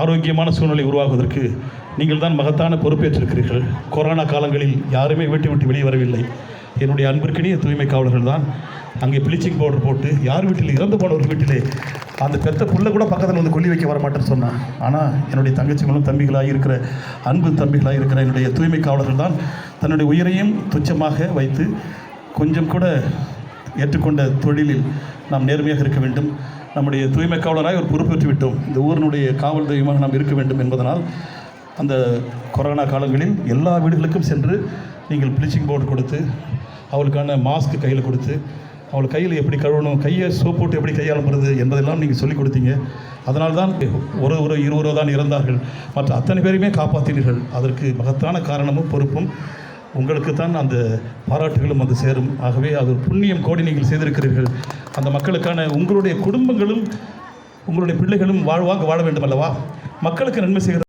ஆரோக்கியமான சூழ்நிலை உருவாகுவதற்கு நீங்கள் தான் மகத்தான பொறுப்பேற்றிருக்கிறீர்கள். கொரோனா காலங்களில் யாருமே வீட்டை விட்டு வெளியே வரவில்லை. என்னுடைய அன்பிற்கினிய தூய்மை காவலர்கள் தான் அங்கே ப்ளீச்சிங் பவுடர் போட்டு யார் வீட்டில் இறந்து போனவர் வீட்டிலே அந்த பெத்த புள்ள கூட பக்கத்தில் வந்து கொல்லி வைக்க வரமாட்டேன்னு சொன்னான். ஆனால் என்னுடைய தங்கச்சிகளும் தம்பிகளாக இருக்கிற அன்பு தம்பிகளாக இருக்கிற என்னுடைய தூய்மை காவலர்கள் தான் தன்னுடைய உயிரையும் துச்சமாக வைத்து கொஞ்சம் கூட ஏற்றுக்கொண்ட தொழிலில் நாம் நேர்மையாக இருக்க வேண்டும். நம்முடைய தூய்மை காவலராய் ஒரு பொறுப்பேற்று விட்டோம். இந்த ஊரினுடைய காவல் தெய்வமாக நாம் இருக்க வேண்டும் என்பதனால் அந்த கொரோனா காலங்களில் எல்லா வீடுகளுக்கும் சென்று நீங்கள் ப்ளீச்சிங் பவுடர் கொடுத்து அவளுக்கான மாஸ்க் கையில் கொடுத்து அவள் கையில் எப்படி கழுவணும், கையை சோப் போட்டு எப்படி கையாளப்படுறது என்பதெல்லாம் நீங்கள் சொல்லிக் கொடுத்தீங்க. அதனால்தான் ஒரு 20 தான் இறந்தார்கள். மற்ற அத்தனை பேரையுமே காப்பாற்றினீர்கள். அதற்கு மகத்தான காரணமும் பொறுப்பும் உங்களுக்கு தான். அந்த பாராட்டுகளும் வந்து சேரும். ஆகவே அது புண்ணியம் கோடி நீங்கள் செய்திருக்கிறீர்கள். அந்த மக்களுக்கான உங்களுடைய குடும்பங்களும் உங்களுடைய பிள்ளைகளும் வாழ வேண்டும் அல்லவா? மக்களுக்கு நன்மை செய்கிற